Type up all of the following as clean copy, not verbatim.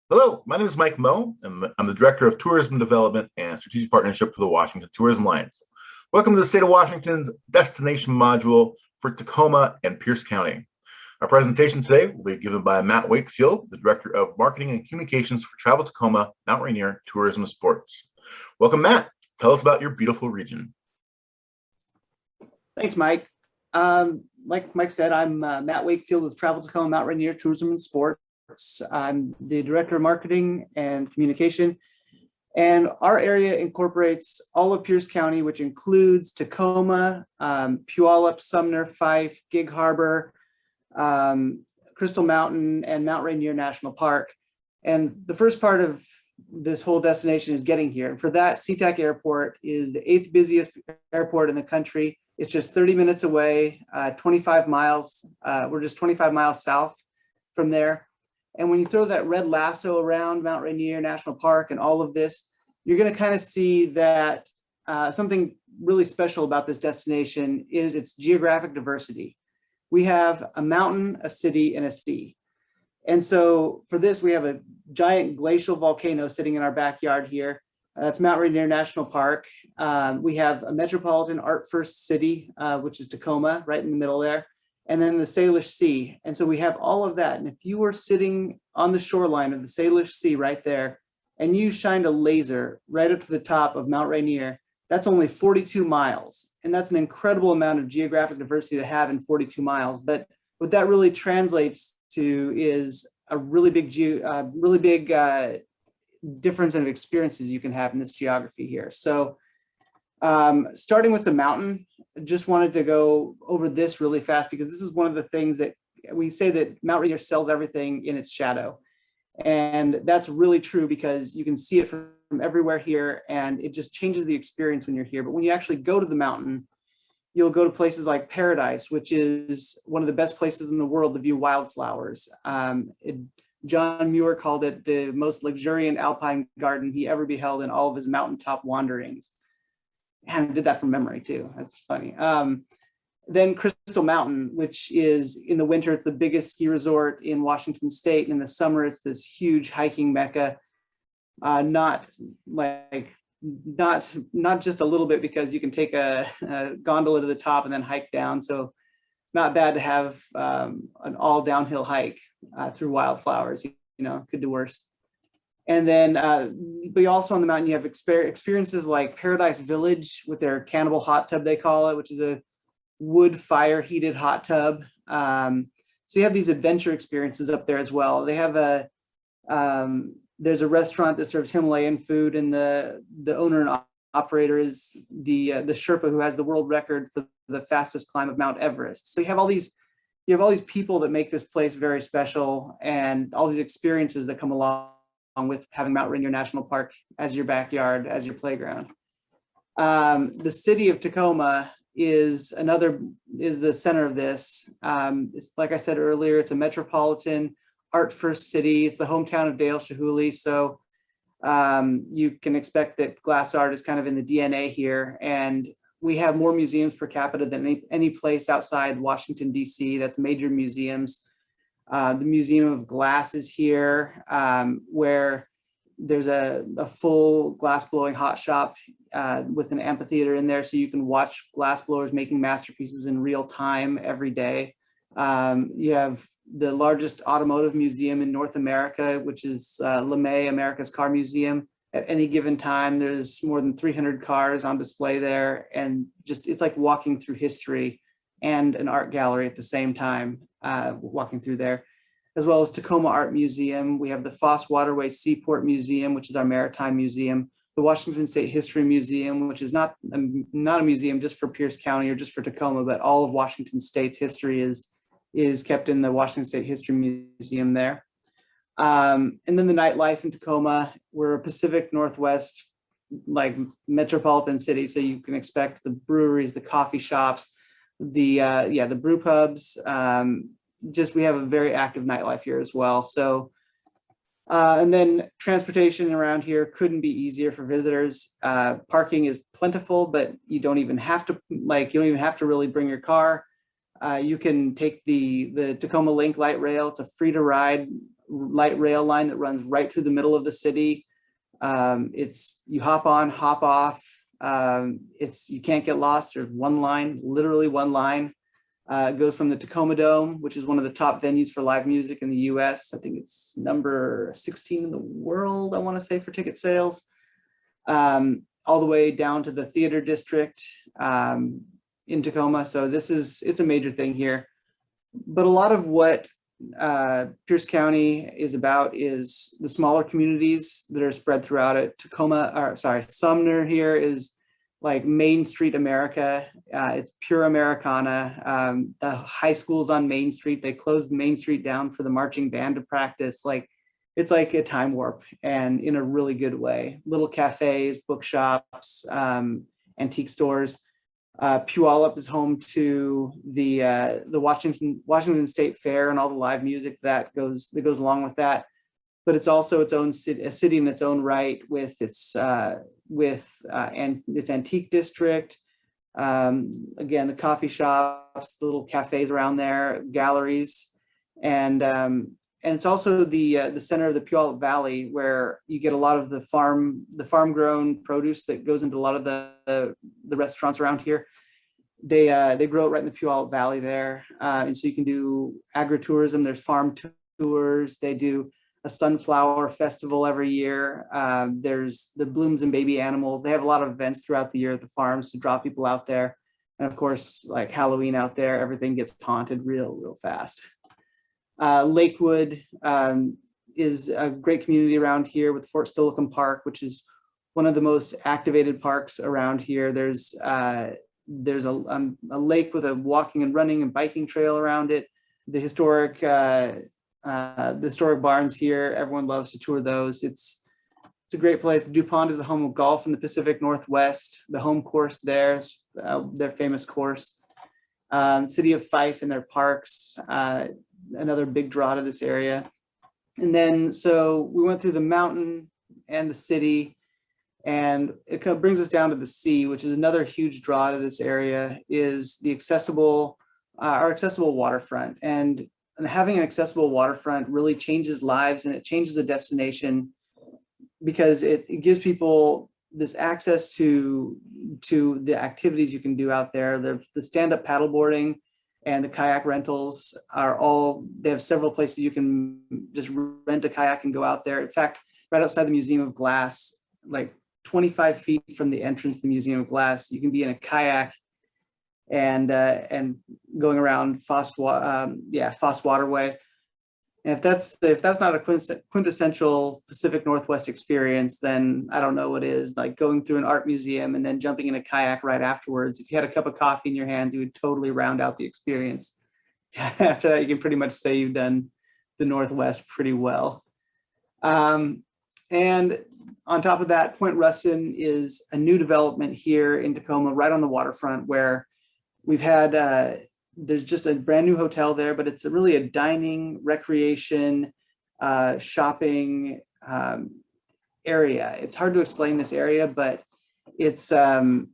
Hello, my name is Mike Moe, and I'm the Director of Tourism Development and Strategic Partnership for the Washington Tourism Alliance. Welcome to the State of Washington's Destination Module for Tacoma and Pierce County. Our presentation today will be given by Matt Wakefield, the Director of Marketing and Communications for Travel Tacoma, Mount Rainier Tourism and Sports. Welcome, Matt. Tell us about your beautiful region. Thanks, Mike. Like Mike said, I'm Matt Wakefield with Travel Tacoma, Mount Rainier Tourism and Sports. I'm the Director of Marketing and Communication, and our area incorporates all of Pierce County, which includes Tacoma, Puyallup, Sumner, Fife, Gig Harbor, Crystal Mountain, and Mount Rainier National Park. And the first part of this whole destination is getting here. And for that, SeaTac Airport is the 8th busiest airport in the country. It's just 30 minutes away, 25 miles. We're just 25 miles south from there. And when you throw that red lasso around Mount Rainier National Park and all of this, you're going to kind of see that something really special about this destination is its geographic diversity. We have a mountain, a city, and a sea. And so for this, we have a giant glacial volcano sitting in our backyard here. That's Mount Rainier National Park. We have a metropolitan art first city, which is Tacoma, right in the middle there. And then the Salish Sea. And so we have all of that. And if you were sitting on the shoreline of the Salish Sea right there, and you shined a laser right up to the top of Mount Rainier, that's only 42 miles. And that's an incredible amount of geographic diversity to have in 42 miles. But what that really translates to is a really big difference in experiences you can have in this geography here. So starting with the mountain, I just wanted to go over this really fast because this is one of the things that we say that Mount Rainier sells everything in its shadow. And that's really true because you can see it from everywhere here and it just changes the experience when you're here. But when you actually go to the mountain, you'll go to places like Paradise, which is one of the best places in the world to view wildflowers. John Muir called it the most luxuriant alpine garden he ever beheld in all of his mountaintop wanderings. And I did that from memory too. That's funny. Then Crystal Mountain, which is in the winter, it's the biggest ski resort in Washington State. And in the summer, it's this huge hiking mecca. Not just a little bit because you can take a gondola to the top and then hike down. So not bad to have an all downhill hike through wildflowers, could do worse. And then, but also on the mountain, you have experiences like Paradise Village with their cannibal hot tub, they call it, which is a wood fire heated hot tub. So you have these adventure experiences up there as well. They have there's a restaurant that serves Himalayan food, and the owner and operator is the Sherpa who has the world record for the fastest climb of Mount Everest. So you have all these people that make this place very special, and all these experiences that come along with having Mount Rainier National Park as your backyard, as your playground. The city of Tacoma is the center of this. It's, like I said earlier, it's a metropolitan art first city. It's the hometown of Dale Chihuly. So you can expect that glass art is kind of in the DNA here. And we have more museums per capita than any place outside Washington, DC. That's major museums. The Museum of Glass is here, where there's a full glass blowing hot shop with an amphitheater in there, so you can watch glass blowers making masterpieces in real time every day. You have the largest automotive museum in North America, which is LeMay, America's Car Museum. At any given time, there's more than 300 cars on display there, and it's like walking through history and an art gallery at the same time, walking through there, as well as Tacoma Art Museum. We have the Foss Waterway Seaport Museum, which is our maritime museum, the Washington State History Museum, which is not a museum just for Pierce County or just for Tacoma, but all of Washington State's history is kept in the Washington State History Museum there. And then the nightlife in Tacoma, we're a Pacific Northwest metropolitan city, so you can expect the breweries, the coffee shops, the brew pubs. We have a very active nightlife here as well. So, and then transportation around here couldn't be easier for visitors. Parking is plentiful, but you don't even have to really bring your car. You can take the Tacoma Link light rail. It's a free to ride light rail line that runs right through the middle of the city. You hop on, hop off. You can't get lost. There's one line, literally one line. It goes from the Tacoma Dome, which is one of the top venues for live music in the US. I think it's number 16 in the world, I want to say, for ticket sales. All the way down to the theater district in Tacoma. So it's a major thing here. But a lot of what Pierce County is about is the smaller communities that are spread throughout it. Sumner here is like Main Street America. It's pure Americana. The high school's on Main Street. They closed Main Street down for the marching band to practice. It's like a time warp, and in a really good way. Little cafes, bookshops, antique stores. Puyallup is home to the Washington State Fair and all the live music that goes along with that. But it's also its own a city in its own right with its antique district. Again, the coffee shops, the little cafes around there, galleries, and it's also the center of the Puyallup Valley, where you get a lot of the farm grown produce that goes into a lot of the restaurants around here. They grow it right in the Puyallup Valley there, and so you can do agritourism. There's farm tours. They do a sunflower festival every year. There's the blooms and baby animals. They have a lot of events throughout the year at the farms to draw people out there, and of course, like Halloween out there, everything gets haunted real fast. Lakewood is a great community around here with Fort Steilacoom Park, which is one of the most activated parks around here. There's a lake with a walking and running and biking trail around it. The historic barns here, everyone loves to tour those. It's a great place. DuPont is the home of golf in the Pacific Northwest. The home course there is their famous course. City of Fife and their parks, another big draw to this area. And then, so we went through the mountain and the city, and it kind of brings us down to the sea, which is another huge draw to this area, is the our accessible waterfront. And having an accessible waterfront really changes lives, and it changes the destination because it gives people this access to the activities you can do out there. The stand-up paddleboarding and the kayak rentals they have several places you can just rent a kayak and go out there. In fact, right outside the Museum of Glass, like 25 feet from the entrance to the Museum of Glass, you can be in a kayak and going around Foss Waterway. And if that's not a quintessential Pacific Northwest experience, then I don't know what is. Like going through an art museum and then jumping in a kayak right afterwards. If you had a cup of coffee in your hands, you would totally round out the experience. After that, you can pretty much say you've done the Northwest pretty well. And on top of that, Point Ruston is a new development here in Tacoma, right on the waterfront, where we've had there's just a brand new hotel there, but it's really a dining, recreation, shopping area. It's hard to explain this area, but it's in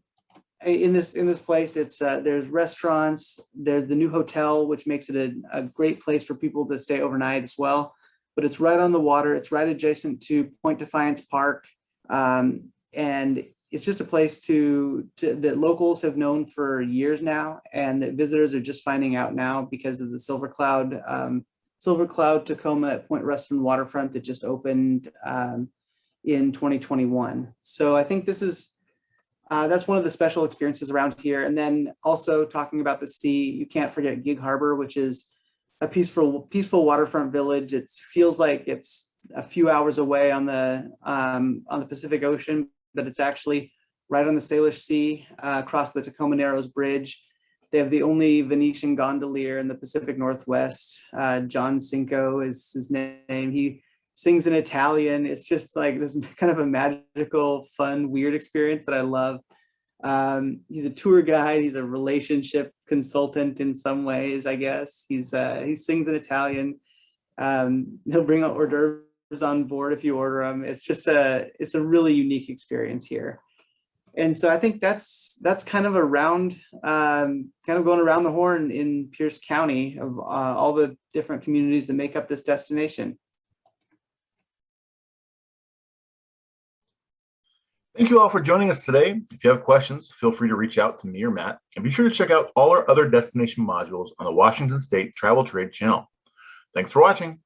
this place. It's there's restaurants. There's the new hotel, which makes it a great place for people to stay overnight as well. But it's right on the water. It's right adjacent to Point Defiance Park, and it's just a place that locals have known for years now, and that visitors are just finding out now because of the Silver Cloud Tacoma at Point Ruston waterfront that just opened in 2021. So I think that's one of the special experiences around here. And then also talking about the sea, you can't forget Gig Harbor, which is a peaceful waterfront village. It feels like it's a few hours away on the Pacific Ocean, but it's actually right on the Salish Sea, across the Tacoma Narrows Bridge. They have the only Venetian gondolier in the Pacific Northwest. John Cinco is his name. He sings in Italian. It's just like this kind of a magical, fun, weird experience that I love. He's a tour guide. He's a relationship consultant in some ways, I guess. He sings in Italian. He'll bring hors d'oeuvres on board if you order them. It's a really unique experience here. And so I think that's kind of kind of going around the horn in Pierce County of all the different communities that make up this destination. Thank you all for joining us today. If you have questions, feel free to reach out to me or Matt, and be sure to check out all our other destination modules on the Washington State Travel Trade channel. Thanks for watching.